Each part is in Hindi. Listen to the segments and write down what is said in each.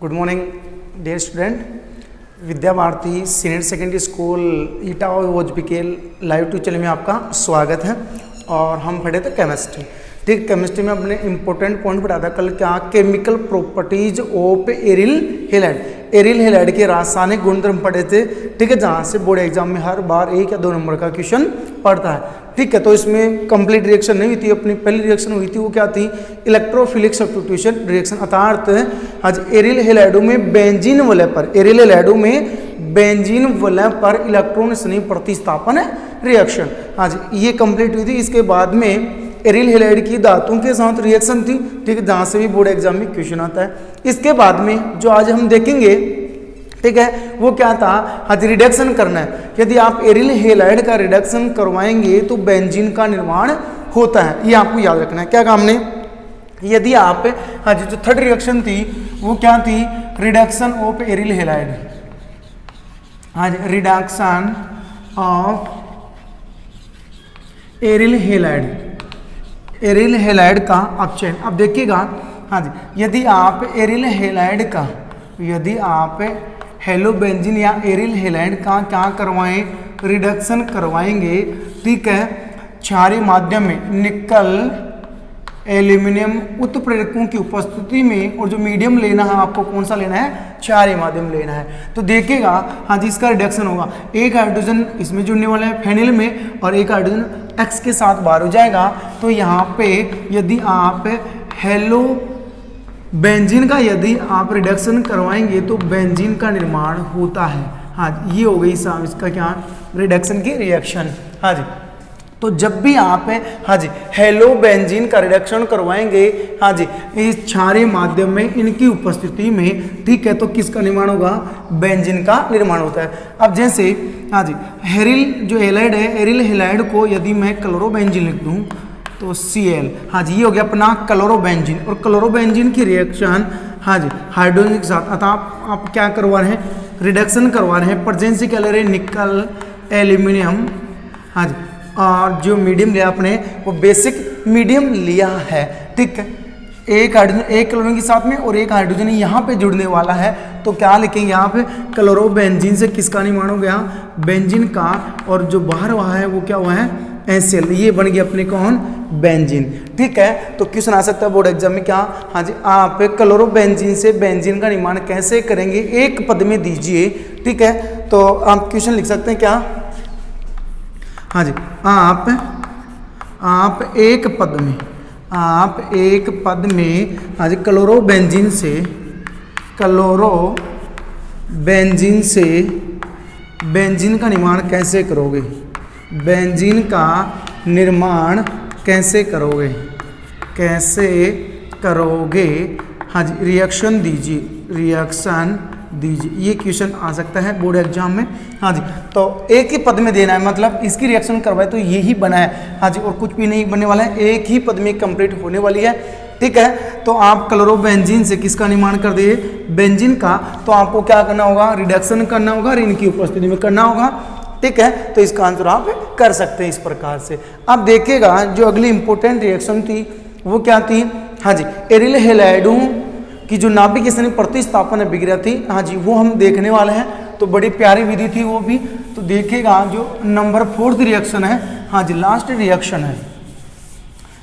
Good morning dear student. Vidya Bharati senior secondary school Etawah ओजपीकेल लाइव ट्यूशन में आपका स्वागत है। और हम पढ़े थे केमिस्ट्री। ठीक, केमिस्ट्री में अपने इंपॉर्टेंट पॉइंट पढ़ा था कल, क्या chemical properties of aryl halide. Aryl halide के रासायनिक गुणधर्म पढ़े थे। ठीक है, जहाँ से बोर्ड एग्जाम में हर बार 1 या 2 नंबर का क्वेश्चन पढ़ता है। ठीक है, तो इसमें कंप्लीट रिएक्शन नहीं हुई थी। अपनी पहली रिएक्शन हुई थी वो क्या थी, इलेक्ट्रोफिलिक सब्स्टिट्यूशन रिएक्शन। अर्थात आज एरिल हैलाइडो में बेंजीन वलय पर, एरिल हैलाइडो में बेंजीन वलय पर इलेक्ट्रॉन स्नेही प्रतिस्थापन रिएक्शन आज ये कंप्लीट हुई थी। इसके बाद में एरिल हैलाइड की धातुओं के साथ रिएक्शन थी। ठीक है, जहाँ से भी बोर्ड एग्जाम में क्वेश्चन आता है। इसके बाद में जो आज हम देखेंगे, ठीक है, वो क्या था, आज रिडक्शन करना है। यदि आप एरिल हैलाइड का रिडक्शन करवाएंगे तो बेंजीन का निर्माण होता है। ये आपको याद रखना है। क्या काम ने, यदि आप आज जो थर्ड रिएक्शन थी वो क्या थी, रिडक्शन ऑफ एरिल हैलाइड। आज reduction of aryl halide, aryl halide का अपचयन। अब देखिएगा, हाँ जी, यदि आप एरिल हैलाइड का, यदि आप हेलोबेंजीन या एरिल हैलाइड का क्या करवाएं, रिडक्शन करवाएंगे। ठीक है, क्षारीय माध्यम में निकल एल्यूमिनियम उत्प्रेरकों की उपस्थिति में, और जो मीडियम लेना है आपको कौन सा लेना है, क्षारीय माध्यम लेना है। तो देखिएगा, हाँ जी, इसका रिडक्शन होगा। एक हाइड्रोजन इसमें जुड़ने वाला है फेनिल में, और एक हाइड्रोजन एक्स के साथ बाहर हो जाएगा। तो यहाँ पे यदि आप हेलो बेंजीन का यदि आप रिडक्शन करवाएंगे तो बेंजीन का निर्माण होता है। हाँ, ये हो गई साहब इसका क्या, रिडक्शन की रिएक्शन। हाँ जी, तो जब भी आप, हाँ जी, हेलो बेंजीन का रिडक्शन करवाएंगे, हाँ जी, इस क्षारीय माध्यम में इनकी उपस्थिति में, ठीक है, तो किसका निर्माण होगा, बेंजीन का निर्माण होता है। अब जैसे, हाँ जी, हेरिल जो हैलाइड है, एरिल हैलाइड को यदि मैं क्लोरोबेंजीन लिख दूं तो Cl, हाँ जी, ये हो गया अपना क्लोरोबेंजीन। और क्लोरोबेंजीन की रिएक्शन, हाँ जी, हाइड्रोजन के साथ, अतः आप क्या करवा रहे हैं, रिडक्शन करवा रहे हैं। प्रेजेंस से क्या ले रहे हैं, निकल एल्यूमिनियम। हाँ जी, और जो मीडियम लिया आपने वो बेसिक मीडियम लिया है। ठीक है, एक हाइड्रोजन, एक क्लोरीन के साथ में और एक हाइड्रोजन यहाँ पे जुड़ने वाला है। तो क्या लिखेंगे यहाँ पे, क्लोरोबेंजीन से किसका निर्माण हो गया, बेंजीन का। और जो बाहर हुआ है वो क्या हुआ है, HCl। ये बन गया अपने कौन, बेंजीन। ठीक है, तो क्वेश्चन आ सकता है बोर्ड एग्जाम में, क्या, हाँ जी, आप क्लोरोबेंजीन से बेंजीन का निर्माण कैसे करेंगे, एक पद में दीजिए। ठीक है, तो आप क्वेश्चन लिख सकते हैं, क्या, हाँ जी, आप एक पद में, आप एक पद में, हाँ जी, क्लोरोबेंजीन से बेंजीन का निर्माण कैसे करोगे, बेंजीन का निर्माण कैसे करोगे, कैसे करोगे। हाँ जी, रिएक्शन दीजिए, रिएक्शन दीजिए। ये क्वेश्चन आ सकता है बोर्ड एग्जाम में। हाँ जी, तो एक ही पद में देना है, मतलब इसकी रिएक्शन करवाए तो ये ही बना है। हाँ जी, और कुछ भी नहीं बनने वाला है, एक ही पद में कंप्लीट होने वाली है। ठीक है, तो आप क्लोरोबेंजीन से किसका निर्माण कर दिए, बेंजीन का। तो आपको क्या करना होगा, रिडक्शन करना होगा और इनकी उपस्थिति में करना होगा। ठीक है, तो इसका आंसर आप कर सकते हैं इस प्रकार से। अब देखिएगा, जो अगली इंपॉर्टेंट रिएक्शन थी वो क्या थी, हाँ जी, एरिल हैलाइडों की जो नाभिक स्नेही प्रतिस्थापन विक्रिया थी, हाँ जी, वो हम देखने वाले हैं। तो बड़ी प्यारी विधि थी वो भी। तो देखिएगा, जो नंबर 4th रिएक्शन है, हाँ जी, लास्ट रिएक्शन है।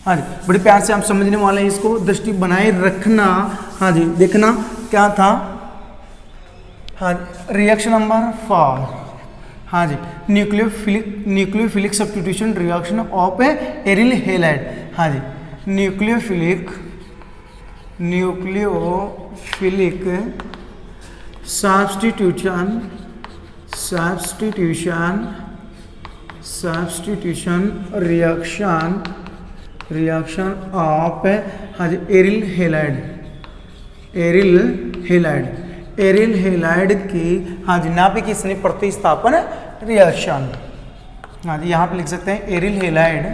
हाँ जी, बड़े प्यार से आप समझने वाले हैं, इसको दृष्टि बनाए रखना। हाँ जी, देखना क्या था, हाँ, रिएक्शन नंबर 4, हाँ जी, nucleophilic substitution reaction of aryl halide. हाँ जी, न्यूक्लियोफिलिक सब्स्टिट्यूशन रिएक्शन ऑफ, हाँ जी, एरिल हैलाइड की, हाँ जी, नाभिक स्नेही प्रतिस्थापन रिएक्शन। हाँ जी, यहाँ पे लिख सकते हैं एरिल हैलाइड,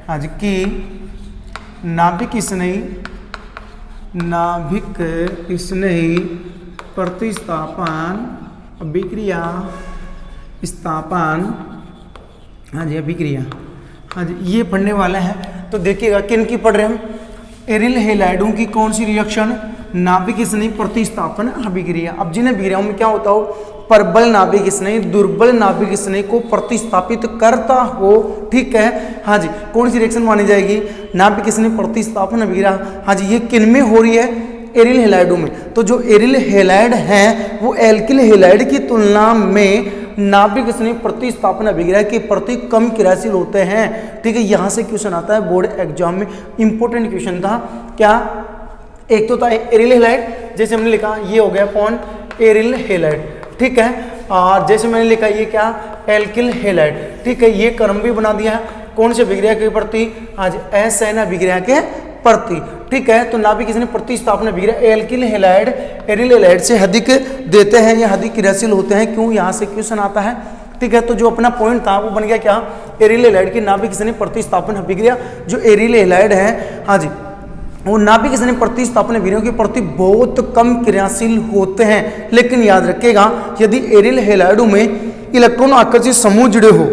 हाँ जी, की नाभिक स्नेही प्रतिस्थापन अभिक्रिया, हाँ जी, अभिक्रिया, हाँ जी, ये पढ़ने वाला है। तो देखिएगा किन की पढ़ रहे हैं हम, एरिल हेलाइडों की कौन सी रिएक्शन, नाभिक स्नेही प्रतिस्थापन अभिक्रिया। अब जिन अभिक्रियाओं में क्या होता हो, प्रबल नाभिक स्नेही दुर्बल नाभिक स्नेही को प्रतिस्थापित करता हो, ठीक है। हाँ जी, कौन सी रिएक्शन मानी जाएगी, नाभिक स्नेही प्रतिस्थापन अभिक्रिया। हाँ जी, ये किन में हो रही है, एरिल हेलाइडों में। तो जो एरिल हेलाइड हैं वो एल्किल हेलाइड की तुलना में नाभिक स्नेही प्रतिस्थापन अभिक्रिया के प्रति कम क्रियाशील होते हैं, ठीक है। यहाँ से क्वेश्चन आता है बोर्ड एग्जाम में, इंपॉर्टेंट क्वेश्चन था। क्या, एक तो था एरिल हेलाइड, जैसे हमने लिखा ये हो गया कौन, एरिल हेलाइड, ठीक है। और जैसे मैंने लिखा ये क्या, एल्किल हेलाइड, ठीक है। ये क्रम भी बना दिया है कौन से अभिक्रिया के प्रति, आज एसएन अभिक्रिया के प्रति, ठीक है। तो नाभिक स्नेही प्रतिस्थापन अभिक्रिया एल्किल हेलाइड एरिल हेलाइड से अधिक देते हैं या अधिक क्रियाशील होते हैं, क्यों, यहाँ से क्वेश्चन आता है, ठीक है। तो जो अपना पॉइंट था वो बन गया क्या, एरिल हेलाइड की नाभिक स्नेही प्रतिस्थापन अभिक्रिया। जो एरिल हेलाइड है, हाँ जी, वो नाभिक स्नेही प्रतिस्थापन अभिक्रियाओं के प्रति बहुत कम क्रियाशील होते हैं। लेकिन याद रखिएगा, यदि एरिल हेलाइडों में इलेक्ट्रॉन आकर्षित समूह जुड़े हो,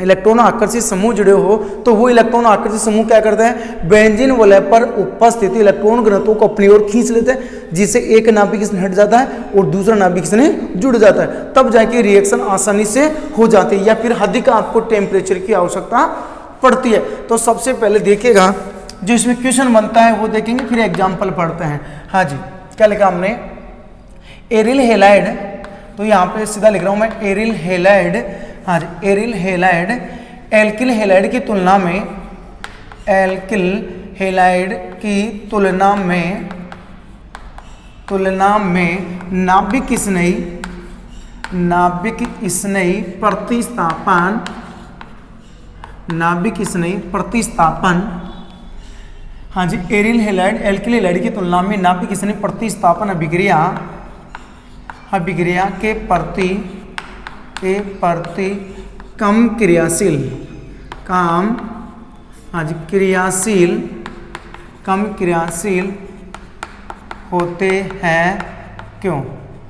इलेक्ट्रॉन आकर्षित समूह जुड़े हो, तो वो इलेक्ट्रॉन आकर्षित समूह क्या करते हैं, बेंजीन वलय पर उपस्थित इलेक्ट्रॉन घनत्वों को अपनी ओर खींच लेते हैं, जिससे एक नाभिक स्नेही हट जाता है और दूसरा नाभिक स्नेही जुड़ जाता है। तब जाके रिएक्शन आसानी से हो जाती है, या फिर अधिक आपको टेम्परेचर की आवश्यकता पड़ती है। तो सबसे पहले देखिएगा जो इसमें क्वेश्चन बनता है वो देखेंगे, फिर एग्जाम्पल पढ़ते हैं। हाँ जी, क्या लिखा हमने, एरिल हेलाइड, तो यहाँ पे सीधा लिख रहा हूँ मैं, एरिल हेलाइड, हाँ जी, एरिल हेलाइड एल्किल हेलाइड की तुलना में, एल्किल हेलाइड की तुलना में नाभिक स्नेही प्रतिस्थापन, हाँ जी, एरिल हेलाइड एल्किल हेलाइड की तुलना में नाभिक स्नेही प्रतिस्थापन अभिक्रिया के प्रति कम क्रियाशील, कम क्रियाशील होते हैं, क्यों।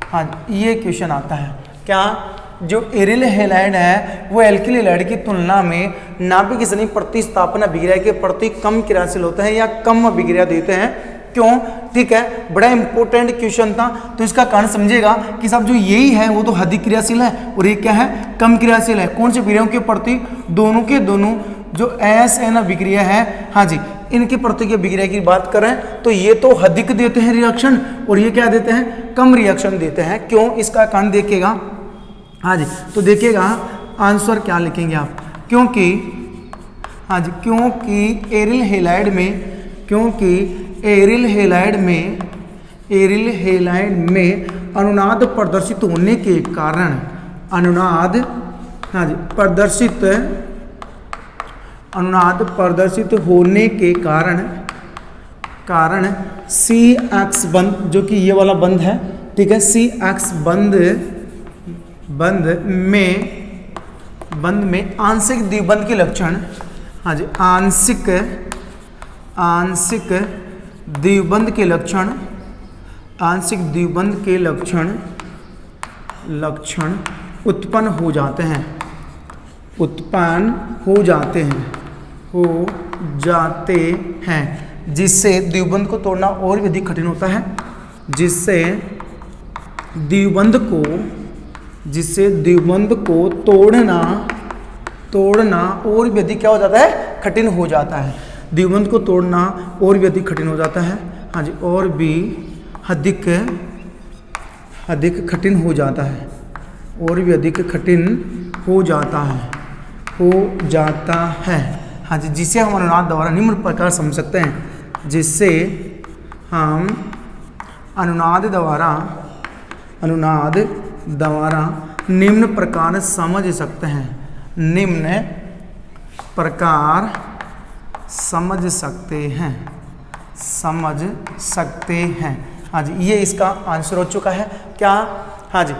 हाँ, ये क्वेश्चन आता है। क्या, जो एरिल हेलाइड है वो एल्किल हेलाइड की तुलना में नाभिक स्नेही प्रतिस्थापन अभिक्रिया के प्रति कम क्रियाशील होते हैं या कम अभिक्रिया देते हैं, क्यों, ठीक है। बड़ा इंपॉर्टेंट क्वेश्चन था। तो इसका कारण समझेगा कि साहब जो यही है वो तो अधिक क्रियाशील है और ये क्या है, कम क्रियाशील है। कौन से अभिक्रियाओं के प्रति, दोनों के दोनों जो एसएन अभिक्रिया है, हाँ जी, इनके प्रति की अभिक्रिया की बात करें तो ये तो अधिक देते हैं रिएक्शन और ये क्या देते हैं, कम रिएक्शन देते हैं, क्यों, इसका कारण देखिएगा। हाँ जी, तो देखिएगा आंसर क्या लिखेंगे आप, क्योंकि, हाँ जी, क्योंकि एरिल हेलाइड में अनुनाद प्रदर्शित होने के कारण, हाँ जी, अनुनाद प्रदर्शित होने के कारण सी एक्स बंद, जो कि ये वाला बंद है, ठीक है, सी एक्स बंद में आंशिक द्विबंध के लक्षण, हाँ जी, आंशिक द्विबंध के लक्षण उत्पन्न हो जाते हैं, जिससे द्विबंध को तोड़ना और भी अधिक कठिन होता है, जिससे द्विबंध को तोड़ना और भी अधिक क्या हो जाता है, कठिन हो जाता है। द्विबंध को तोड़ना और भी अधिक कठिन हो जाता है, हाँ जी, और भी अधिक कठिन हो जाता है, और भी अधिक कठिन हो जाता है, हाँ जी, जिसे हम अनुनाद द्वारा निम्न प्रकार समझ सकते हैं, जिससे हम अनुनाद द्वारा निम्न प्रकार समझ सकते हैं, निम्न प्रकार समझ सकते हैं। हाँ जी, ये इसका आंसर हो चुका है। क्या, हाँ जी,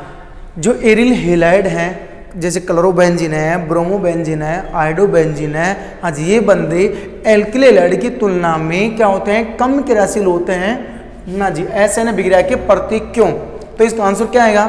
जो एरिल हेलाइड है, जैसे क्लोरोबेंजीन है, ब्रोमोबेंजीन है, आयोडोबेंजीन है, हाँ जी, ये बंदे एल्किल हेलाइड की तुलना में क्या होते हैं, कम क्रियाशील होते हैं ना जी, एसएन अभिक्रिया के प्रति, क्यों। तो इसका आंसर क्या आएगा,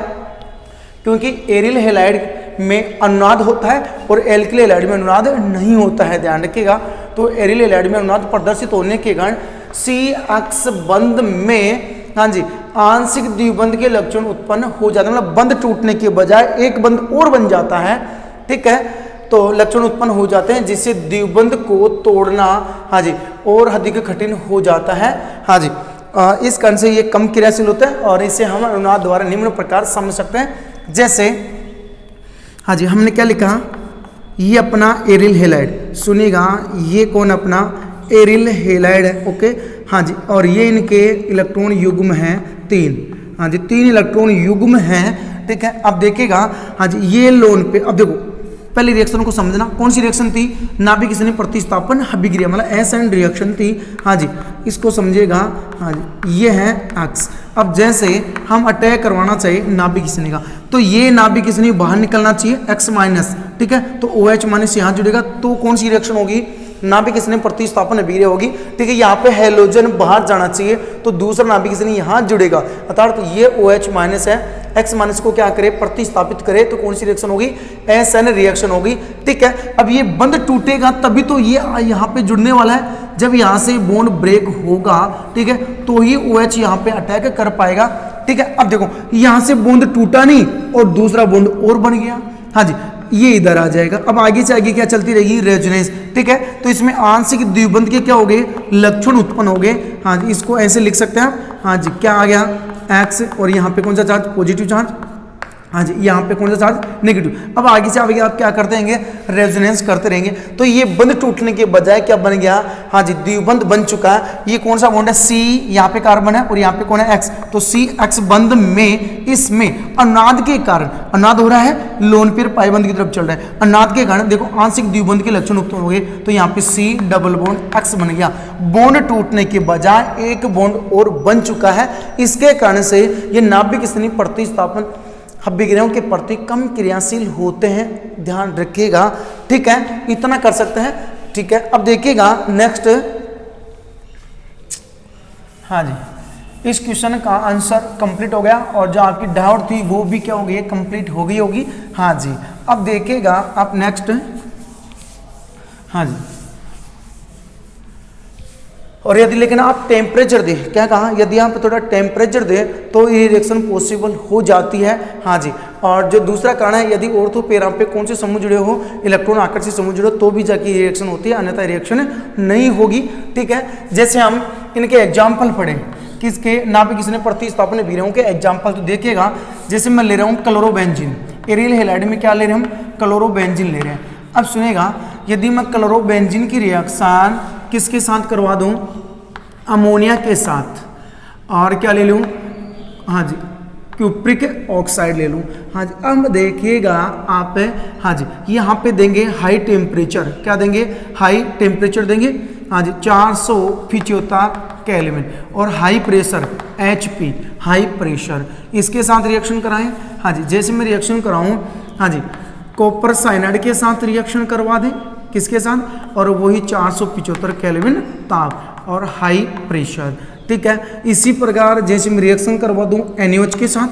क्योंकि एरिल हेलाइड में अनुनाद होता है और एल्किल हैलाइड में अनुनाद नहीं होता है, ध्यान रखिएगा। तो एरिल हैलाइड में अनुनाद प्रदर्शित होने के कारण CX बंध में, हाँ जी, आंशिक द्विबंध के लक्षण उत्पन्न हो जाते हैं, मतलब बंध टूटने के बजाय एक बंध और बन जाता है, ठीक है। तो लक्षण उत्पन्न हो जाते हैं जिससे द्विबंध को तोड़ना, हाँ जी, और अधिक कठिन हो जाता है, हाँ जी। इस कारण से ये कम क्रियाशील होता है और इसे हम अनुनाद द्वारा निम्न प्रकार समझ सकते हैं। जैसे, हाँ जी, हमने क्या लिखा, ये अपना एरिल हैलाइड, सुनिएगा, ये कौन अपना एरिल हैलाइड है, ओके, हाँ जी, और ये इनके इलेक्ट्रॉन युग्म हैं 3, हाँ जी, 3 इलेक्ट्रॉन युग्म हैं, ठीक है। अब देखिएगा, हाँ जी, ये लोन पे, अब देखो पहले रिएक्शन को समझना, कौन सी रिएक्शन थी, नाभिक स्नेह प्रतिस्थापन अभिक्रिया, मतलब एसएन रिएक्शन थी, हाँ जी, इसको समझिएगा, हाँ जी, ये है एक्स। अब जैसे हम अटैक करवाना चाहिए नाभिक स्नेह का, तो ये नाभिक स्नेह बाहर निकलना चाहिए एक्स माइनस, ठीक है, तो OH माइनस यहाँ जुड़ेगा, तो कौन सी रिएक्शन होगी, नाभिक स्नेह प्रतिस्थापन अभिक्रिया होगी, ठीक है। यहाँ पे हेलोजन बाहर जाना चाहिए तो दूसरा नाभिक स्नेह यहाँ जुड़ेगा, अर्थात ये OH माइनस है, एक्स माइनस को क्या करे, प्रतिस्थापित करे, तो कौन सी रिएक्शन होगी, SN रिएक्शन होगी, ठीक है। अब ये बंध टूटेगा तभी तो ये यहाँ पे जुड़ने वाला है, जब यहाँ से बॉन्ड ब्रेक होगा, ठीक है, तो ही OH यहाँ पे अटैक कर पाएगा, ठीक है। अब देखो यहाँ से बॉन्ड टूटा नहीं और दूसरा बॉन्ड और बन गया, हाँ जी, ये इधर आ जाएगा। अब आगे से आगे क्या चलती रहेगी, रेजोनेंस, ठीक है। तो इसमें आंशिक द्विबंध के क्या हो गए, लक्षण उत्पन्न हो गए, हाँ जी, इसको ऐसे लिख सकते हैं, हाँ जी, क्या आ गया, एक्स, और यहाँ पे कौन सा चार्ज, पॉजिटिव चार्ज, हाँ जी, यहाँ पे कौन सा चार्ज, नेगेटिव। अब आगे से आगे आप क्या करते रहेंगे, रेजोनेंस करते रहेंगे, तो ये बंध टूटने के बजाय क्या बन गया, हाँ जी, द्विबंध बन चुका है। ये कौन सा बॉन्ड है, C, यहाँ पे कार्बन है और यहाँ पे कौन है, X, तो CX बंध में, इसमें अनुनाद के कारण, अनुनाद हो रहा है, लोन पेयर पाइबंध की तरफ चल रहा है, अनुनाद के कारण देखो आंशिक द्विबंध के लक्षण उत्पन्न हो गए, तो यहाँ पे C डबल बॉन्ड X बन गया, बॉन्ड टूटने के बजाय एक बॉन्ड और बन चुका है। इसके कारण से ये नाभिक स्नेह प्रतिस्थापन अभिक्रियाओं के प्रति कम क्रियाशील होते हैं, ध्यान रखिएगा, ठीक है, इतना कर सकते हैं, ठीक है। अब देखिएगा नेक्स्ट, हाँ जी, इस क्वेश्चन का आंसर कंप्लीट हो गया और जो आपकी डाउट थी वो भी क्या हो गई, कंप्लीट हो गई होगी, हाँ जी। अब देखिएगा आप नेक्स्ट, हाँ जी, और यदि लेकिन आप टेम्परेचर दे, क्या कहा, यदि आप थोड़ा टेम्परेचर दे तो ये रिएक्शन पॉसिबल हो जाती है, हाँ जी। और जो दूसरा कारण है, यदि ऑर्थो पेरा पे कौन से समूह जुड़े हो, इलेक्ट्रॉन आकर्षित समूह जुड़े हो, तो भी जाके ये रिएक्शन होती है, अन्यथा रिएक्शन नहीं होगी, ठीक है। जैसे हम इनके एग्जाम्पल पढ़ें, किसके, नाभिक स्नेह प्रतिस्थापन अभिक्रियाओं के एग्जाम्पल, तो देखिएगा, जैसे मैं ले रहा हूँ क्लोरोबेंजीन, एरियल हैलाइड में क्या ले रहे हैं हम, क्लोरोबेंजीन ले रहे हैं। अब सुनेगा, यदि मैं क्लोरोबेंजीन की रिएक्शन किसके साथ करवा दूं, अमोनिया के साथ, और क्या ले लूं, हाँ जी, क्यूप्रिक ऑक्साइड ले लूं, हाँ जी। अब देखिएगा आप, हाँ जी, यहाँ पे देंगे हाई टेम्परेचर, क्या देंगे, हाई टेम्परेचर देंगे, हाँ जी, 475 केल्विन, और high pressure HP, high pressure, इसके साथ रिएक्शन कराएं, हाँ जी। जैसे मैं रिएक्शन कराऊं, हाँ जी, कॉपर साइनाइड के साथ रिएक्शन करवा दें, किसके साथ, और वही 475 केल्विन ताप और हाई प्रेशर, ठीक है। इसी प्रकार जैसे मैं रिएक्शन करवा दूं NaOH के साथ,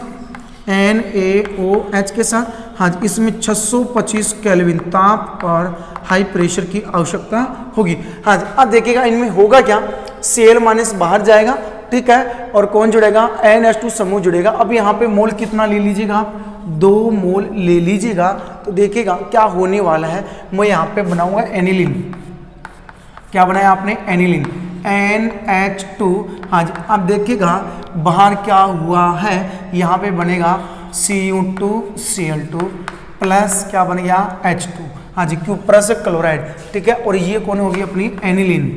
NaOH के साथ, हाँ जी, इसमें 625 केल्विन ताप और हाई प्रेशर की आवश्यकता होगी, हाँ जी। अब देखिएगा इनमें होगा क्या, Cl माइनस बाहर जाएगा, ठीक है, और कौन जुड़ेगा, NH2 समूह जुड़ेगा। अब यहाँ पे मोल कितना ले लीजिएगा आप, 2 मोल ले लीजिएगा, तो देखिएगा क्या होने वाला है। मैं यहाँ पे बनाऊंगा एनिलीन, क्या बनाया आपने, एनिलीन, NH2, हाँ जी। अब देखिएगा बाहर क्या हुआ है, यहाँ पे बनेगा Cu2Cl2 प्लस क्या बन गया, H2, हाँ जी, क्यूप्रस क्लोराइड, ठीक है। और ये कौन होगी अपनी एनिलीन,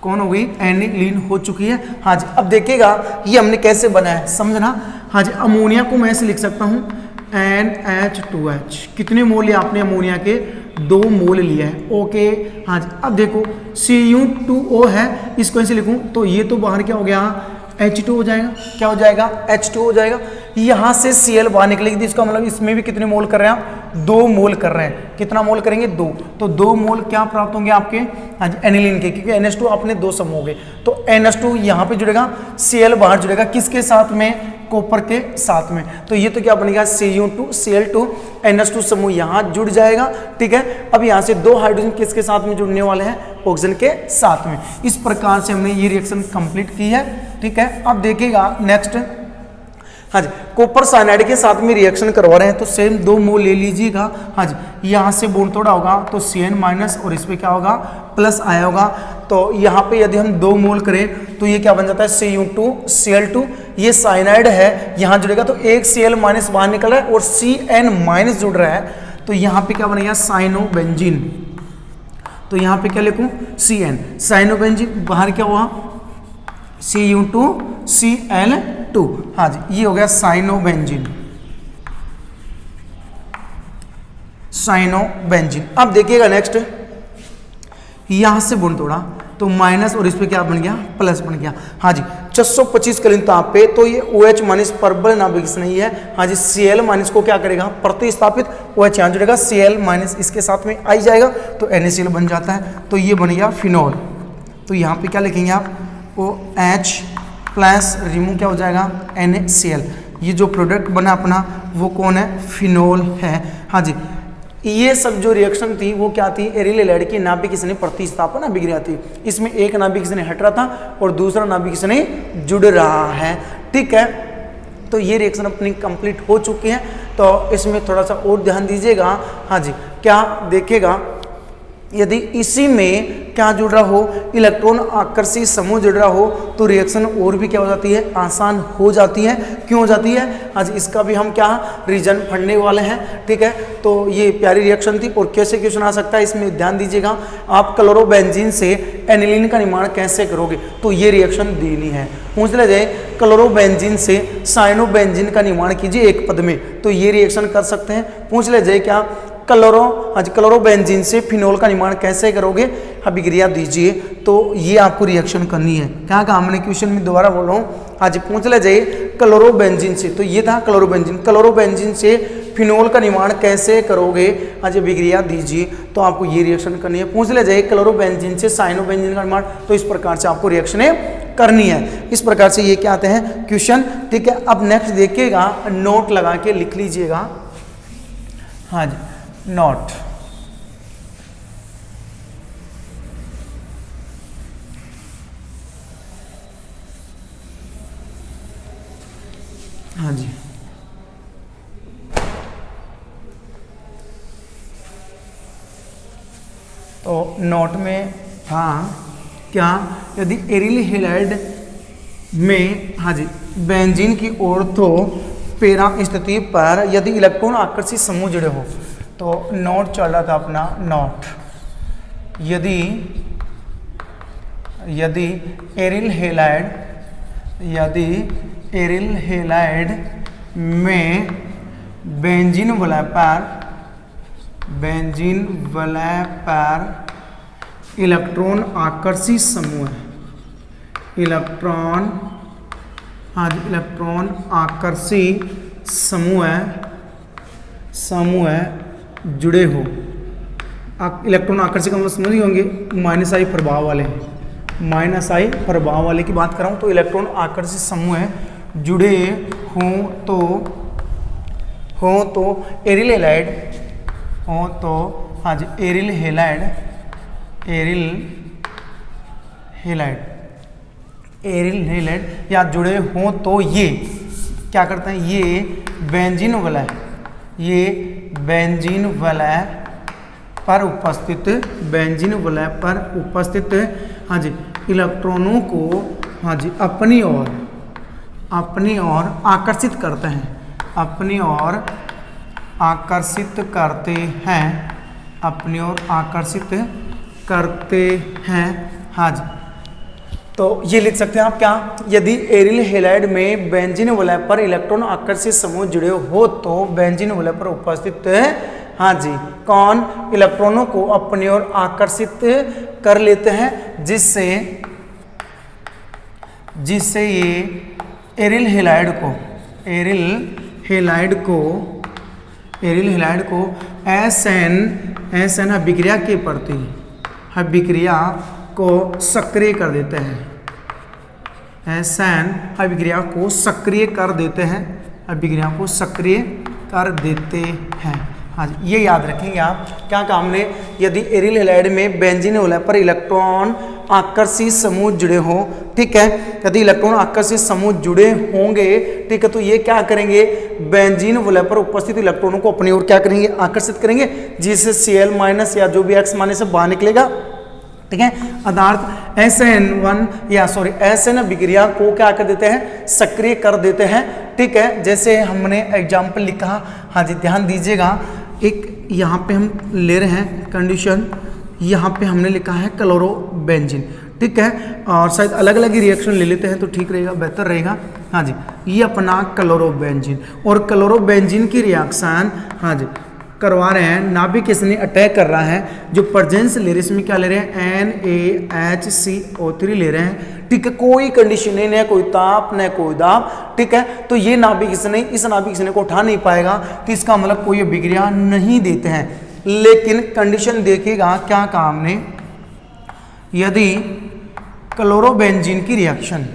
कौन हो गई, एनिलीन हो चुकी है, हाँ जी। अब देखिएगा ये हमने कैसे बनाया है, समझना, हाँ जी। अमोनिया को मैं ऐसे लिख सकता हूँ NH2H, कितने मोल लिया आपने अमोनिया के, 2 मोल लिया है, ओके, हाँ जी। अब देखो Cu2O है, इसको ऐसे लिखूं तो ये तो बाहर क्या हो गया, H2 हो जाएगा, क्या हो जाएगा, H2 हो जाएगा। यहाँ से Cl बाहर निकलेगी, तो इसका मतलब इसमें भी कितने मोल कर रहे हैं आप, 2 मोल कर रहे हैं, कितना मोल करेंगे, 2, तो 2 मोल क्या प्राप्त होंगे आपके, हाँ जी, एनिलीन के, क्योंकि NH2 अपने 2 समूह हो गए, तो NH2 यहाँ पे जुड़ेगा, Cl बाहर जुड़ेगा, किसके साथ में, कॉपर के साथ में। तो ये तो क्या बनेगा Cu2Cl2NH2 समूह यहाँ जुड़ जाएगा, ठीक है। अब यहाँ से 2 हाइड्रोजन किसके साथ में जुड़ने वाले हैं, ऑक्सीजन के साथ में। इस प्रकार से हमने ये रिएक्शन कंप्लीट की है, ठीक है। अब देखिएगा नेक्स्ट, हाँ जी, कॉपर साइनाइड के साथ में रिएक्शन करवा रहे हैं तो सेम 2 मोल ले लीजिएगा। हाँ जी, यहाँ से बॉन्ड तोड़ा होगा तो Cn माइनस और इस पे क्या होगा, प्लस आया होगा। तो यहाँ पे यदि हम 2 मोल करें तो ये क्या बन जाता है, Cu2Cl2। ये साइनाइड है, यहाँ जुड़ेगा तो एक Cl माइनस बाहर निकल रहा है और Cn माइनस जुड़ रहा है, तो यहाँ पे क्या बनेगा, साइनोबेंजीन। तो यहाँ पे क्या लिखूँ, Cn, साइनोबेंजीन, बाहर क्या हुआ, Cu2Cl2। हाँ जी, ये हो गया साइनोबेंजीन, साइनोबेंजीन। अब देखिएगा नेक्स्ट, यहां से बॉन्ड तोड़ा तो माइनस और इस पे क्या बन गया, प्लस बन गया। हाँ जी, 625 केल्विन ताप पे तो ये OH माइनस प्रबल नाभिक नहीं है। हाँ जी, Cl माइनस को क्या करेगा, प्रतिस्थापित, OH यहाँ जुड़ेगा, Cl माइनस इसके साथ में आई जाएगा तो NaCl बन जाता है। तो ये बन गया फिनॉल। तो यहाँ पे क्या लिखेंगे आप, OH प्लस रिमूव क्या हो जाएगा, NaCl। ये जो प्रोडक्ट बना अपना वो कौन है, फिनॉल है। हाँ जी, ये सब जो रिएक्शन थी वो क्या थी, एरिल हैलाइड की नाभिक किसने प्रतिस्थापन अभिक्रिया थी। इसमें एक नाभिक किसने हट रहा था और दूसरा नाभिक किसने जुड़ रहा है, ठीक है। तो ये रिएक्शन अपनी कंप्लीट हो चुकी है। तो इसमें थोड़ा सा और ध्यान दीजिएगा। हाँ जी, क्या देखिएगा, यदि इसी में क्या जुड़ रहा हो, इलेक्ट्रॉन आकर्षी समूह जुड़ रहा हो तो रिएक्शन और भी क्या हो जाती है, आसान हो जाती है। क्यों हो जाती है, आज इसका भी हम क्या रीजन पढ़ने वाले हैं, ठीक है। तो ये प्यारी रिएक्शन थी। और कैसे क्वेश्चन आ सकता है इसमें ध्यान दीजिएगा, आप क्लोरोबेंजीन से एनिलीन का निर्माण कैसे करोगे, तो ये रिएक्शन देनी है। पूछ लिया जाए क्लोरोबेंजीन से साइनोबेंजीन का निर्माण कीजिए एक पद में, तो ये रिएक्शन कर सकते हैं। पूछ लिया जाए क्या क्लोरोबेंजीन से फिनॉल का निर्माण कैसे करोगे, अभिक्रिया दीजिए, तो ये आपको रिएक्शन करनी है। क्या कहा हमने क्वेश्चन में, दोबारा बोल रहा हूँ। आज पूछ लिया जाए क्लोरोबेंजीन से, तो ये था क्लोरोबेंजीन से फिनॉल का निर्माण कैसे करोगे, आज अभिक्रिया दीजिए, तो आपको ये रिएक्शन करनी है। पूछ लिया जाए क्लोरोबेंजीन से साइनोबेंजीन का निर्माण, तो इस प्रकार से आपको रिएक्शन करनी है। इस प्रकार से ये क्या आते हैं क्वेश्चन, ठीक है। अब नेक्स्ट देखिएगा, नोट लगा के लिख लीजिएगा। हाँ जी, नोट, हाँ जी, तो नोट में था क्या, यदि एरिल हैलाइड में, हाँ जी, बेंजीन की ऑर्थो पैरा स्थिति पर यदि इलेक्ट्रॉन आकर्षित समूह जुड़े हो, तो नोट चल रहा था अपना नोट, यदि एरिल हैलाइड में बेंजीन वलय पर इलेक्ट्रॉन आकर्षित समूह है, इलेक्ट्रॉन आकर्षी समूह जुड़े हो। इलेक्ट्रॉन आकर्षी का मतलब समझ होंगे, माइनस आई प्रभाव वाले की बात कर रहा हूँ। तो इलेक्ट्रॉन आकर्षित समूह जुड़े हो तो एरिल हैलाइड हो, तो हाँ जी, एरिल हैलाइड या जुड़े हो तो ये क्या करते हैं, ये बेंजीन वलय पर उपस्थित हाँ जी इलेक्ट्रॉनों को हाँ जी अपनी ओर आकर्षित करते हैं, अपनी ओर आकर्षित करते हैं हाँ जी। तो ये लिख सकते हैं आप क्या, यदि एरिल हैलाइड में बेंजीन वलय पर इलेक्ट्रॉन आकर्षित समूह जुड़े हो तो बेंजीन वलय पर उपस्थित हाँ जी कौन, इलेक्ट्रॉनों को अपनी ओर आकर्षित कर लेते हैं, जिससे ये एरिल हैलाइड को एसएन अभिक्रिया को सक्रिय कर देते हैं, SN अभिक्रिया को सक्रिय कर देते हैं, अभिक्रिया को सक्रिय कर देते हैं। हाँ जी, ये याद रखेंगे आप। क्या काम ने, यदि एरिल हैलाइड में बेंजीन वलय पर इलेक्ट्रॉन आकर्षित समूह जुड़े हों, ठीक है, यदि इलेक्ट्रॉन आकर्षित समूह जुड़े होंगे, ठीक है, तो ये क्या करेंगे, बेंजीन वलय पर उपस्थित इलेक्ट्रॉनों को अपनी ओर क्या करेंगे, आकर्षित करेंगे, जिससे Cl- या जो भी X- से बाहर निकलेगा, ठीक है। अर्थात SN अभिक्रिया को क्या कर देते हैं, सक्रिय कर देते हैं, ठीक है। जैसे हमने एग्जाम्पल लिखा, हाँ जी ध्यान दीजिएगा, एक यहाँ पे हम ले रहे हैं कंडीशन, यहाँ पे हमने लिखा है क्लोरोबेंजीन, ठीक है, और शायद अलग अलग ही रिएक्शन ले लेते हैं तो ठीक रहेगा, बेहतर रहेगा। हाँ जी, ये अपना क्लोरोबेंजीन, और क्लोरोबेंजीन की रिएक्शन हाँ जी करवा रहे हैं, नाभिक इसने अटैक कर रहा है, जो प्रेजेंस ले रहे हैं, इसमें क्या ले रहे हैं, NaHCO3 ले रहे हैं, ठीक है। कोई कंडीशन नहीं है, कोई ताप न कोई दाब, ठीक है। तो ये नाभिक इसने, इस नाभिक इसने को उठा नहीं पाएगा, तो इसका मतलब कोई अभिक्रिया नहीं देते हैं। लेकिन कंडीशन देखिएगा क्या काम ने, यदि क्लोरोबेंजीन की रिएक्शन,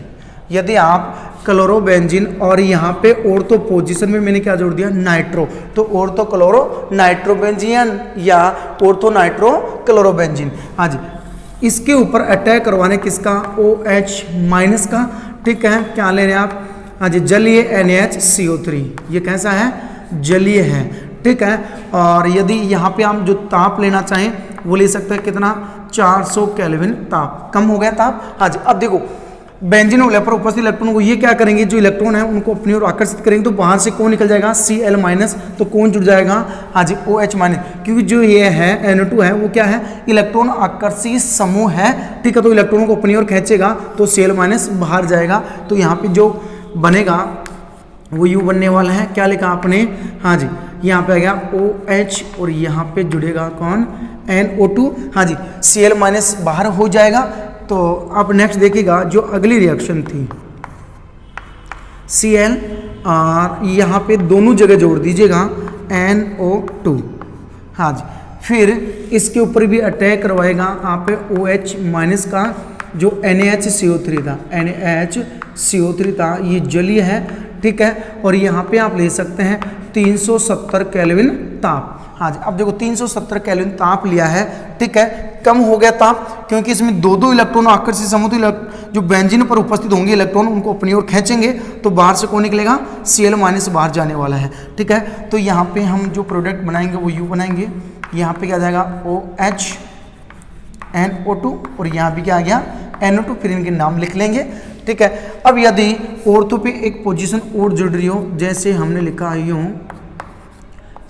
यदि आप क्लोरोबेंजीन और यहाँ पे ऑर्थो पोजीशन में मैंने क्या जोड़ दिया, नाइट्रो, तो ऑर्थो क्लोरो नाइट्रोबेंजीन या ऑर्थो नाइट्रो क्लोरोबेंजीन, हाँ जी, इसके ऊपर अटैक करवाने किसका, OH- का, ठीक है। क्या ले रहे हैं आप, हाँ जी, जलीय NaHCO3, ये कैसा है, जलीय है, ठीक है। और यदि यहाँ पे हम जो ताप लेना चाहें वो ले सकते हैं, कितना, 400 केल्विन ताप, कम हो गया ताप। हाँ जी, अब देखो बेंजीन वलय पर उपस्थित इलेक्ट्रॉन को ये क्या करेंगे, जो इलेक्ट्रॉन है उनको अपनी ओर आकर्षित करेंगे, तो बाहर से कौन निकल जाएगा, Cl-, तो कौन जुड़ जाएगा, हाँ जी OH-, क्योंकि जो ये है NO2 है वो क्या है, इलेक्ट्रॉन आकर्षित समूह है, ठीक है। तो इलेक्ट्रॉन को अपनी ओर खींचेगा तो Cl- बाहर जाएगा, तो यहाँ पे जो बनेगा वो U बनने वाला है। क्या लिखा आपने, हाँ जी, यहाँ पे आ गया OH और यहाँ पे जुड़ेगा कौन, NO2, हाँ जी, Cl- बाहर हो जाएगा। तो अब नेक्स्ट देखिएगा, जो अगली रिएक्शन थी Cl और यहाँ पे दोनों जगह जोड़ दीजिएगा NO2, हाँ जी, फिर इसके ऊपर भी अटैक करवाएगा आप OH- का, जो NaHCO3 था, NaHCO3 था, ये जलीय है, ठीक है। और यहाँ पे आप ले सकते हैं 370 केल्विन ताप, हाँ जी। अब देखो 370 केल्विन ताप लिया है, ठीक है, कम हो गया ताप, क्योंकि इसमें दो इलेक्ट्रॉन आकर्षित समूह, तो जो बेंजीन पर उपस्थित होंगे इलेक्ट्रॉन उनको अपनी ओर खींचेंगे, तो बाहर से कौन निकलेगा, Cl- बाहर जाने वाला है, ठीक है। तो यहाँ पे हम जो प्रोडक्ट बनाएंगे वो U बनाएंगे, यहाँ पे क्या जाएगा OH NO2 और यहाँ भी क्या आ गया NO2, फिर इनके नाम लिख लेंगे, ठीक है। अब यदि ऑर्थो पे एक पोजीशन और जुड़ रही हो, जैसे हमने लिखा यूँ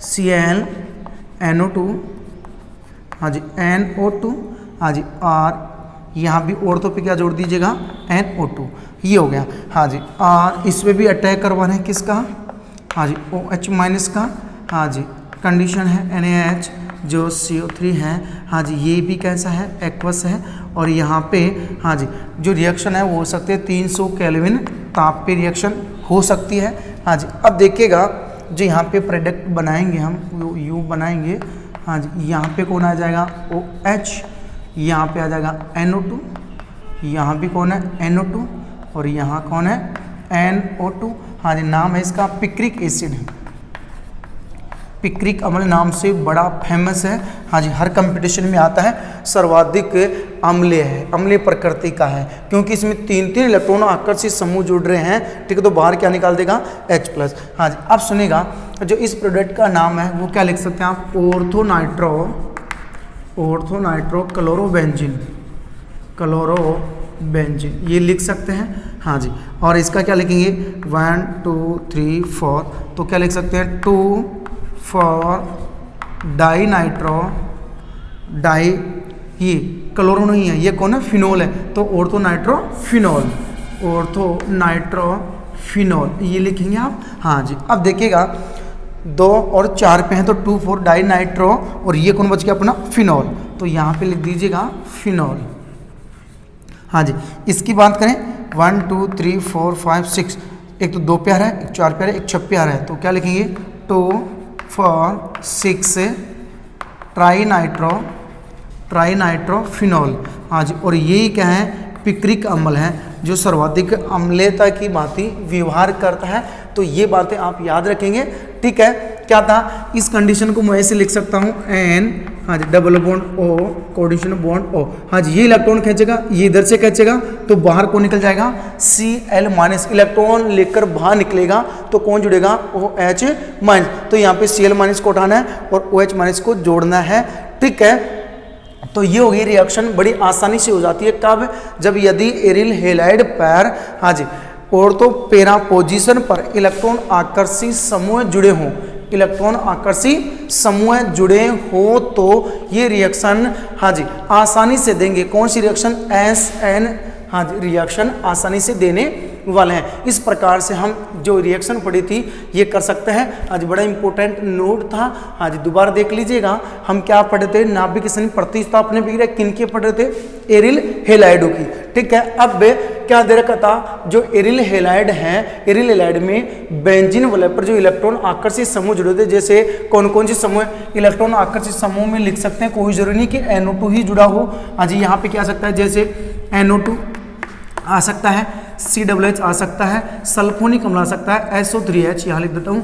Cl NO2, हाँ जी NO2, हाँ जी, और यहाँ भी ऑर्थो पे क्या जोड़ दीजिएगा NO2, ये हो गया, हाँ जी। और इसमें भी अटैक करवाना है किसका, हाँ जी OH- का, हाँ जी, कंडीशन है NaH जो CO3 है, हाँ जी, ये भी कैसा है, एक्वस है। और यहाँ पे हाँ जी जो रिएक्शन है वो हो सकते हैं 300 केल्विन ताप पे रिएक्शन हो सकती है, हाँ जी। अब देखिएगा जो यहाँ पे प्रोडक्ट बनाएंगे हम वो U बनाएंगे, हाँ जी, यहाँ पे कौन आ जाएगा OH, यहाँ पे आ जाएगा NO2, यहाँ भी कौन है NO2 और यहाँ कौन है NO2, हाँ जी। नाम है इसका पिक्रिक एसिड, पिक्रिक अम्ल नाम से बड़ा फेमस है, हाँ जी, हर कंपटीशन में आता है, सर्वाधिक अम्लीय है, अम्लीय प्रकृति का है, क्योंकि इसमें 3 इलेक्ट्रॉन आकर्षित समूह जुड़ रहे हैं, ठीक है। तो बाहर क्या निकाल देगा H+, हाँ जी। अब सुनेगा जो इस प्रोडक्ट का नाम है वो क्या लिख सकते हैं आप, ऑर्थो नाइट्रो क्लोरोबेंजीन, ये लिख सकते हैं, हाँ जी। और इसका क्या लिखेंगे 1 2 3 4, तो क्या लिख सकते हैं 2 4 डाई नाइट्रो, डाई, ये क्लोरो नहीं है, ये कौन है फिनोल है, तो ऑर्थो नाइट्रोफिनोल ये लिखेंगे आप, हाँ जी। अब देखिएगा 2 और 4 पे हैं तो 2 4 डाई नाइट्रो, और ये कौन बच गया अपना फिनोल, तो यहाँ पे लिख दीजिएगा फिनोल, हाँ जी। इसकी बात करें 1 2 3 4 5 6, एक तो 2 प्यार है, एक 4 प्यार है, एक 6 प्यार है, तो क्या लिखेंगे 2 4 6 ट्राई नाइट्रोफिनोल, हाँ जी। और यही क्या है पिक्रिक अम्ल है जो सर्वाधिक अम्लता की भांति व्यवहार करता है। तो ये बातें आप याद रखेंगे, ठीक है। क्या था, इस कंडीशन को मैं ऐसे लिख सकता हूँ N, हाँ जी, double bond O, coordination bond O, हाँ जी, ये इलेक्ट्रॉन खींचेगा, ये इधर से खींचेगा तो बाहर कौन निकल जाएगा, Cl माइनस, इलेक्ट्रॉन लेकर बाहर निकलेगा तो कौन जुड़ेगा, OH माइनस। तो यहाँ पे Cl माइनस को उठाना है और OH माइनस को जोड़ना है, ठीक है। तो ये होगी रिएक्शन, बड़ी आसानी से हो जाती है। कब, जब यदि एरिल हैलाइड पर, हाँ जी, और तो पैरा पोजीशन पर इलेक्ट्रॉन आकर्षी समूह जुड़े हों, इलेक्ट्रॉन आकर्षी समूह जुड़े हो तो ये रिएक्शन, हाँ जी, आसानी से देंगे। कौन सी रिएक्शन, SN, हाँ जी, रिएक्शन आसानी से देने वाले हैं। इस प्रकार से हम जो रिएक्शन पढ़ी थी ये कर सकते हैं। आज बड़ा इंपॉर्टेंट नोट था, हाँ जी, दोबारा देख लीजिएगा। हम क्या पढ़े थे, नाभिक स्नेह प्रतिस्थापन विक्रिया किनके पढ़ रहे थे, एरिल हैलाइडों की, ठीक है। अब क्या दे रखा था, जो एरिल हैलाइड हैं, एरिल हैलाइड में बेंजीन वाले पर जो इलेक्ट्रॉन आकर्षित समूह जुड़े थे, जैसे कौन कौन से समूह, इलेक्ट्रॉन आकर्षित समूह में लिख सकते हैं, कोई जरूरी नहीं कि NO2 ही जुड़ा हो। हाँ जी, यहाँ पे क्या आ सकता है, जैसे NO2 आ सकता है, COOH आ सकता है, सल्फोनिक अम्ल आ सकता है, SO3H, यहाँ लिख देता हूँ,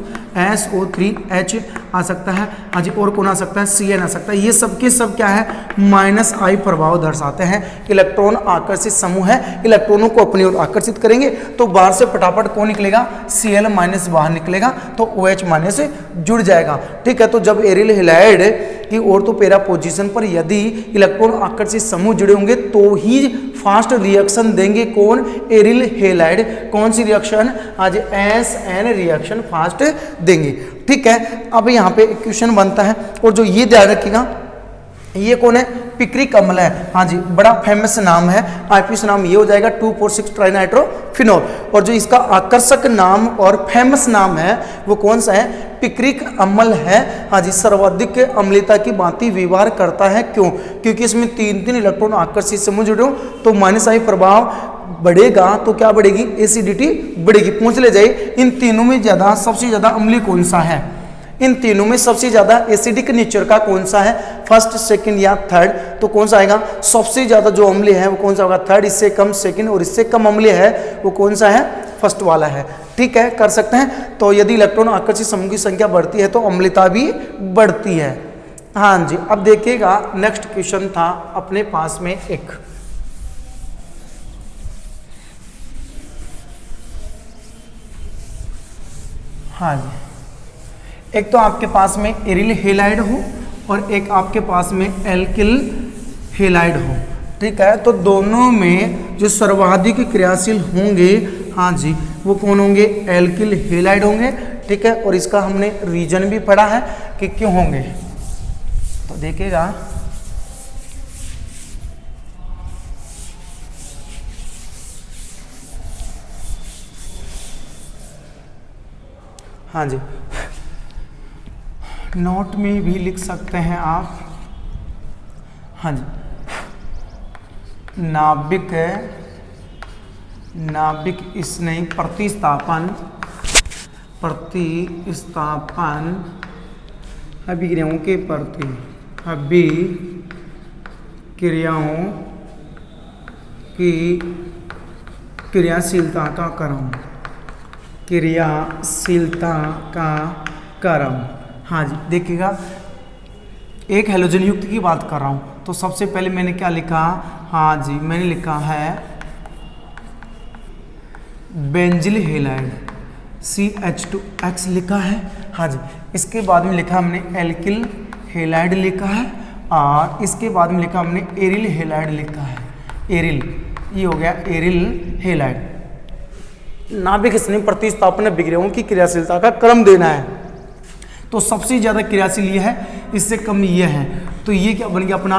SO3H आ सकता है, हाँ जी, और कौन आ सकता है, CN आ सकता है। ये सब के सब क्या है, -I प्रभाव दर्शाते हैं। इलेक्ट्रॉन आकर्षित समूह है, इलेक्ट्रॉनों को अपनी ओर आकर्षित करेंगे तो बाहर से फटाफट कौन निकलेगा, Cl माइनस बाहर निकलेगा तो OH माइनस जुड़ जाएगा, ठीक है। तो जब एरिल हैलाइड की ऑर्थोपेरा पोजीशन पर यदि इलेक्ट्रॉन आकर्षित समूह जुड़े होंगे तो ही फास्ट रिएक्शन देंगे कौन, एरिल हैलाइड। कौन सी रिएक्शन, आज SN रिएक्शन फास्ट देंगे, ठीक है। अब यहाँ पे एक क्वेश्चन बनता है, और जो ये ध्यान रखिएगा, ये कौन है, पिक्रिक अम्ल है, हाँ जी, बड़ा फेमस नाम है। आईपीएस नाम ये हो जाएगा 2,4,6 ट्राइनाइट्रोफिनॉल। और जो इसका आकर्षक नाम और फेमस नाम है वो कौन सा है, पिक्रिक अम्ल है, हाँ जी, सर्वाधिक अम्लता की भांति व्यवहार करता है। क्यों, क्योंकि इसमें 3 इलेक्ट्रॉन आकर्षित समूह जुड़े हो तो -I प्रभाव बढ़ेगा तो क्या बढ़ेगी, एसिडिटी बढ़ेगी। पूछ ले जाए इन तीनों में ज्यादा, सबसे ज्यादा अम्लीय कौन सा है, इन तीनों में सबसे ज्यादा एसिडिक नेचर का कौन सा है, फर्स्ट, सेकंड या थर्ड, तो कौन सा आएगा, सबसे ज्यादा जो अम्लीय है वो कौन सा होगा, थर्ड, इससे कम सेकंड, और इससे कम अम्लीय है वो कौन सा है, फर्स्ट वाला है, ठीक है। कर सकते हैं। तो यदि इलेक्ट्रॉन आकर्षित समूह की संख्या बढ़ती है तो अम्लता भी बढ़ती है, हाँ जी। अब देखिएगा नेक्स्ट क्वेश्चन था अपने पास में एक, हाँ जी, एक तो आपके पास में एरिल हैलाइड हो और एक आपके पास में एल्किल हैलाइड हो, ठीक है। तो दोनों में जो सर्वाधिक क्रियाशील होंगे, हाँ जी, वो कौन होंगे, एल्किल हैलाइड होंगे, ठीक है। और इसका हमने रीजन भी पढ़ा है कि क्यों होंगे। तो देखिएगा, हाँ जी, नोट में भी लिख सकते हैं आप, हाँ जी, नाभिक स्नेह प्रतिस्थापन अभिक्रियाओं के प्रति अभिक्रियाओं की क्रियाशीलता का क्रम, क्रियाशीलता का क्रम, हाँ जी। देखिएगा, एक हैलोजन युक्त की बात कर रहा हूँ तो सबसे पहले मैंने क्या लिखा, हाँ जी, मैंने लिखा है बेंजिल हैलाइड, CH2X लिखा है, हाँ जी। इसके बाद में लिखा हमने एल्किल हैलाइड लिखा है, और इसके बाद में लिखा हमने एरिल हैलाइड लिखा है, एरिल, ये हो गया एरिल हैलाइड। नाभिक स्नेह प्रतिस्थापन अभिक्रियाओं की क्रियाशीलता का क्रम देना है, तो सबसे ज्यादा क्रियाशील ये है, इससे कम ये है, तो ये क्या बन गया अपना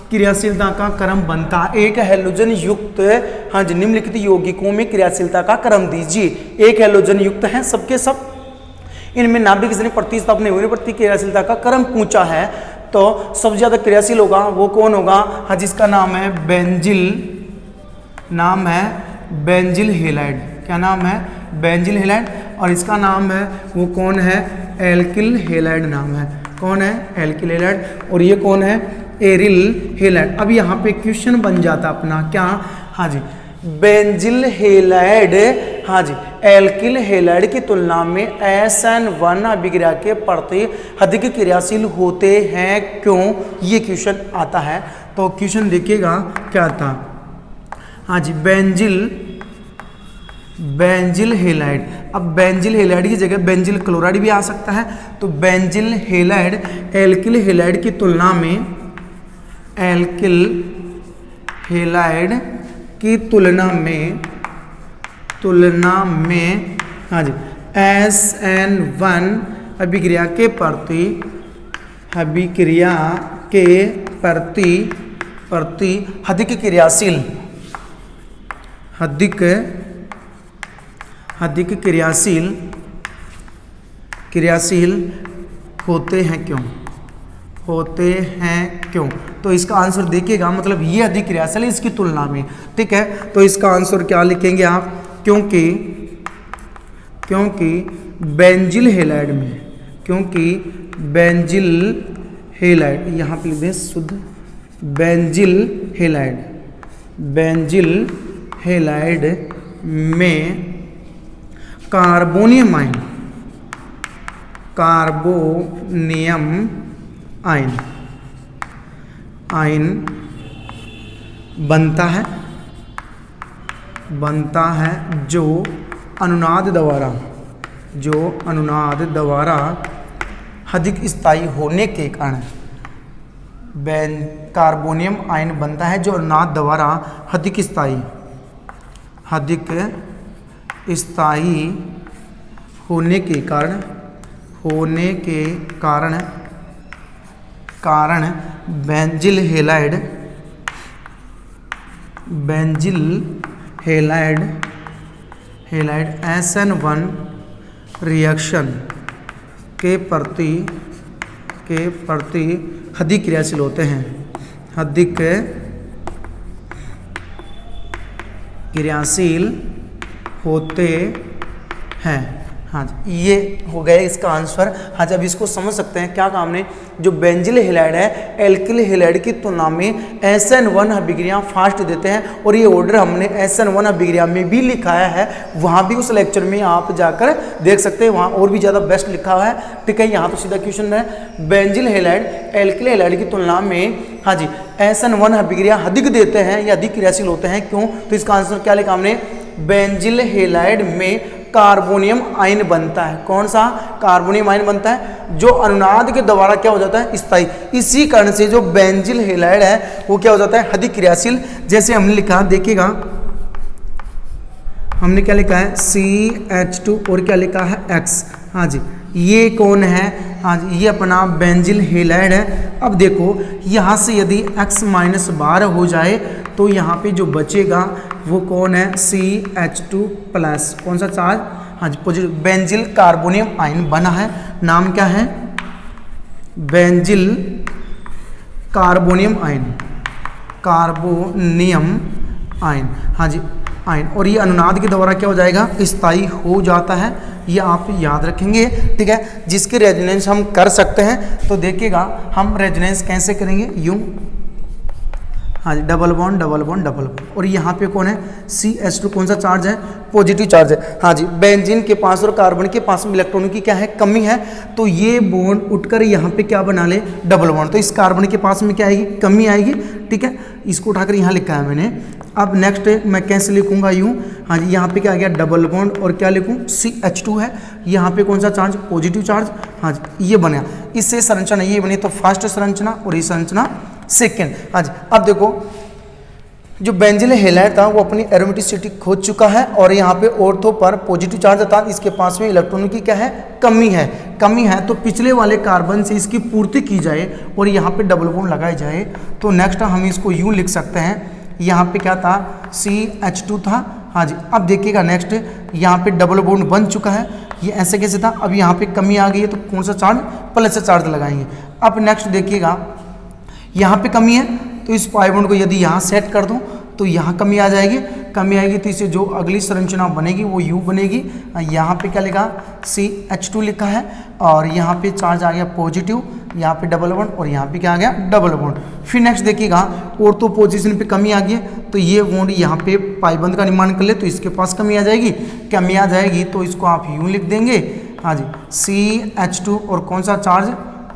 क्रियाशीलता का क्रम बनता है। एक हैलोजन युक्त, हाँ जी, निम्नलिखित यौगिकों में क्रियाशीलता का क्रम दीजिए। एक हैलोजन युक्त है सबके सब, इनमें नाभिक स्नेह प्रतिस्थापन होने पर क्रियाशीलता का क्रम पूछा है, तो सबसे ज्यादा क्रियाशील होगा वो कौन होगा, हाँ, जिसका नाम है बेंजिल हैलाइड। क्या नाम है, बेंजिल हैलाइड, और इसका नाम है वो कौन है, एल्किल हैलाइड नाम है। कौन है, एल्किल हैलाइड। और ये कौन है, एरिल हेलाइड। अब यहाँ पे क्वेश्चन बन जाता अपना क्या, हाँ जी, बेंजिल हेलाइड, हाँ जी, एल्किल हेलाइड की तुलना में SN1 अभिक्रिया के प्रति अधिक क्रियाशील होते हैं क्यों, ये क्वेश्चन आता है। तो क्वेश्चन देखिएगा क्या था, हाँ जी, बेंजिल हेलाइड। अब बेंजिल हेलाइड की जगह बेंजिल क्लोराइड भी आ सकता है। तो बेंजिल हेलाइड एल्किल हेलाइड की तुलना में, एल्किल हेलाइड की तुलना में, हाँ जी, SN1 अभिक्रिया के प्रति अधिक क्रियाशील होते हैं क्यों। तो इसका आंसर देखिएगा, मतलब ये अधिक क्रियाशील है इसकी तुलना में, ठीक है। तो इसका आंसर क्या लिखेंगे आप, क्योंकि बेंजिल हेलाइड, यहाँ पे लिख दें शुद्ध बेंजिल हेलाइड में कार्बोनियम आयन बनता है जो अनुनाद द्वारा अधिक स्थायी होने के कारण, कार्बोनियम आयन बनता है जो अनुनाद द्वारा अधिक स्थायी होने के कारण बेंजिल हेलाइड SN1 रिएक्शन के प्रति अधिक क्रियाशील होते हैं, हाँ जी, ये हो गया इसका आंसर। हाँ जी, अब इसको समझ सकते हैं क्या काम ने, जो बेंजिल हेलाइड है एल्किल हेलाइड की तुलना में SN1 अभिक्रिया फास्ट देते हैं, और ये ऑर्डर हमने SN1 अभिक्रिया में भी लिखाया है, वहाँ भी उस लेक्चर में आप जाकर देख सकते हैं, वहाँ और भी ज़्यादा बेस्ट लिखा हुआ है, ठीक है। यहाँ तो सीधा क्वेश्चन है, बेंजिल हेलाइड एल्किल हेलाइड की तुलना में, हाँ जी, SN1 अभिक्रिया अधिक देते हैं या अधिक क्रियाशील होते हैं क्यों। तो इसका आंसर क्या लिखा हमने, बेंजिल हेलाइड में कार्बोनियम आयन बनता है। कौन सा कार्बोनियम आयन बनता है, जो अनुनाद के द्वारा क्या हो जाता है, स्थायी। इसी कारण से जो बेंजिल हेलाइड है वो क्या हो जाता है, अधिक क्रियाशील। जैसे हमने लिखा, देखिएगा हमने क्या लिखा है, CH2 और क्या लिखा है X, हाँ जी, ये कौन है, हाँ जी, ये अपना बेंजिल हेलाइड है। अब देखो यहाँ से यदि X-12 हो जाए तो यहाँ पे जो बचेगा वो कौन है, CH2 प्लस, कौन सा चार्ज, हाँ जी, पॉजिटिव। बेंजिल कार्बोनियम आयन बना है, नाम क्या है, बेंजिल कार्बोनियम आयन, हाँ जी, आयन। और ये अनुनाद के द्वारा क्या हो जाएगा, स्थायी हो जाता है, ये आप याद रखेंगे, ठीक है। जिसके रेजोनेंस हम कर सकते हैं, तो देखिएगा हम रेजोनेंस कैसे करेंगे, यूं, हाँ जी, डबल बॉन्ड। और यहाँ पे कौन है, CH2, कौन सा चार्ज है, पॉजिटिव चार्ज है, हाँ जी। बेंजीन के पास और कार्बन के पास में इलेक्ट्रॉनों की क्या है, कमी है, तो ये बॉन्ड उठकर यहाँ पे क्या बना ले, डबल बॉन्ड। तो इस कार्बन के पास में क्या आएगी, कमी आएगी, ठीक है। इसको उठाकर यहाँ लिखा है मैंने। अब नेक्स्ट मैं कैसे लिखूंगा, यूँ, हाँ जी, यहाँ पे क्या आ गया, डबल बॉन्ड, और क्या लिखूँ, CH2 है, यहाँ पे कौन सा चार्ज, पॉजिटिव चार्ज, हाँ जी, ये बना। इससे संरचना ये बनी, तो फर्स्ट संरचना और ये संरचना सेकेंड। हाँ जी, अब देखो जो बेंजिल हेलाइड था वो अपनी एरोमेटिसिटी खो चुका है, और यहाँ पे ऑर्थो पर पॉजिटिव चार्ज था, इसके पास में इलेक्ट्रॉनों की क्या है, कमी है। तो पिछले वाले कार्बन से इसकी पूर्ति की जाए और यहाँ पे डबल बॉन्ड लगाई जाए, तो नेक्स्ट हम इसको यूँ लिख सकते हैं, यहाँ पे क्या था, CH2 था, हाँ जी। अब देखिएगा नेक्स्ट, यहाँ पे डबल बॉन्ड बन चुका है, ये ऐसे कैसे था, अब यहाँ पे कमी आ गई है, तो कौन सा चार्ज, प्लस से चार्ज लगाएंगे। अब नेक्स्ट देखिएगा, यहाँ पे कमी है, तो इस पाई बॉन्ड को यदि यहाँ सेट कर दूँ तो यहाँ कमी आ जाएगी, तो इससे जो अगली संरचना बनेगी वो U बनेगी। यहाँ पे क्या लिखा, CH2 लिखा है, और यहाँ पे चार्ज आ गया पॉजिटिव, यहाँ पे डबल बॉन्ड और यहाँ पे क्या आ गया डबल बॉन्ड। फिर नेक्स्ट देखिएगा ऑर्थो पोजीशन पे कमी आ गई है, तो ये बॉन्ड यहाँ पे पाइबंद का निर्माण कर ले तो इसके पास कमी आ जाएगी, तो इसको आप यूं लिख देंगे, हाँ जी, CH2 और कौन सा चार्ज,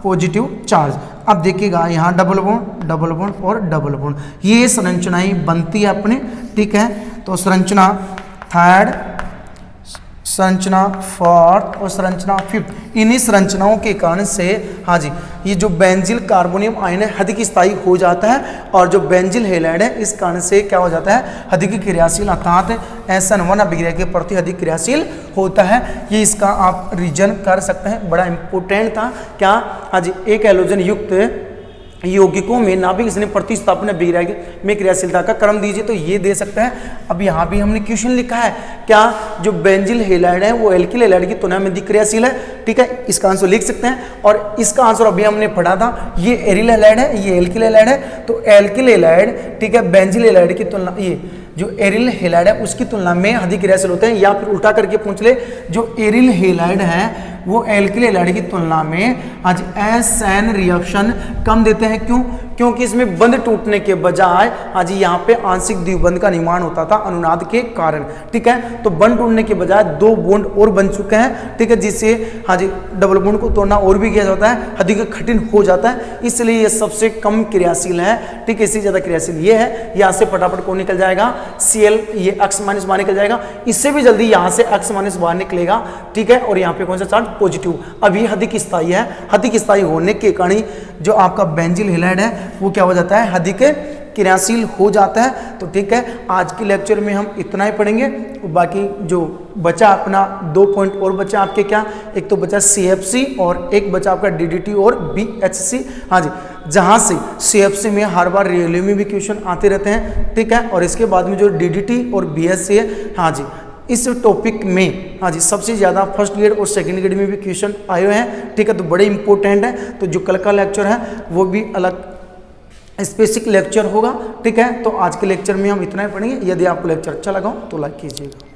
पॉजिटिव चार्ज। अब देखिएगा यहाँ डबल बॉन्ड और डबल बॉन्ड, ये संरचनाएं बनती है अपने, ठीक है। तो संरचना थर्ड, संरचना फोर्थ और संरचना फिफ्थ, इन्हीं संरचनाओं के कारण से, हाँ जी, ये जो बेंजील कार्बोनियम आयन है अधिक स्थायी हो जाता है, और जो बेंजील हैलाइड है इस कारण से क्या हो जाता है, अधिक क्रियाशील, अर्थात SN1 अभिक्रिया के प्रति अधिक क्रियाशील होता है। ये इसका आप रीजन कर सकते हैं, बड़ा इंपॉर्टेंट था क्या, हाँ जी, एक हैलोजन युक्त यौगिकों में नाभिक स्नेह प्रतिस्थापन अभिक्रिया में क्रियाशीलता का क्रम दीजिए, तो ये दे सकते हैं। अब यहाँ भी हमने क्वेश्चन लिखा है क्या, जो बेंजील हैलाइड है वो एल्किल हैलाइड की तुलना में अधिक क्रियाशील है, ठीक है, इसका आंसर लिख सकते हैं। और इसका आंसर अभी हमने पढ़ा था, ये एरिल हैलाइड है, ये एल्किल हैलाइड है, तो एल्किल हैलाइड, ठीक है, बेंजील हैलाइड की तुलना, ये जो एरिल हैलाइड है उसकी तुलना में अधिक क्रियाशील होते हैं। या फिर उल्टा करके पूछ ले, जो एरिल हैलाइड है वो एल्किल हैलाइड की तुलना में आज SN रिएक्शन कम देते हैं। क्यों? क्योंकि इसमें बंध टूटने के बजाय आज यहाँ पे आंशिक द्विबंध का निर्माण होता था अनुनाद के कारण, ठीक है। तो बंध टूटने के बजाय 2 बॉन्ड और बन चुके हैं, ठीक है, जिससे हाँ जी डबल बॉन्ड को तोड़ना और भी किया जाता है, अधिक कठिन हो जाता है, इसलिए ये सबसे कम क्रियाशील है, ठीक है। इससे ज्यादा क्रियाशील ये है, यहाँ से फटाफट कौन निकल जाएगा, Cl, ये X- बाहर निकल जाएगा, इससे भी जल्दी यहाँ से X- बाहर निकलेगा, ठीक है। और यहाँ पे कौन सा चार्ज, पॉजिटिव। अब ये अधिक स्थायी है, अधिक स्थायी होने के कारण जो आपका बेंजील हैलाइड है वो क्या हो जाता है, अधिक क्रियाशील हो जाता है। तो ठीक है, आज के लेक्चर में हम इतना ही पढ़ेंगे, बाकी जो बचा अपना 2 पॉइंट और बचा आपके, क्या, एक तो बचा CFC और एक बचा आपका DDT और BHC, हाँ जी, जहाँ से CFC में हर बार रेलवे में भी क्वेश्चन आते रहते हैं, ठीक है। और इसके बाद में जो DDT और BHC है, हाँ जी, इस टॉपिक में, हाँ जी, सबसे ज़्यादा फर्स्ट ग्रेड और सेकंड ग्रेड में भी क्वेश्चन आए हुए हैं, ठीक है। तो बड़े इंपॉर्टेंट है, तो जो कल का लेक्चर है वो भी अलग स्पेसिफिक लेक्चर होगा, ठीक है। तो आज के लेक्चर में हम इतना ही पढ़ेंगे। यदि आपको लेक्चर अच्छा लगा तो लाइक कीजिएगा।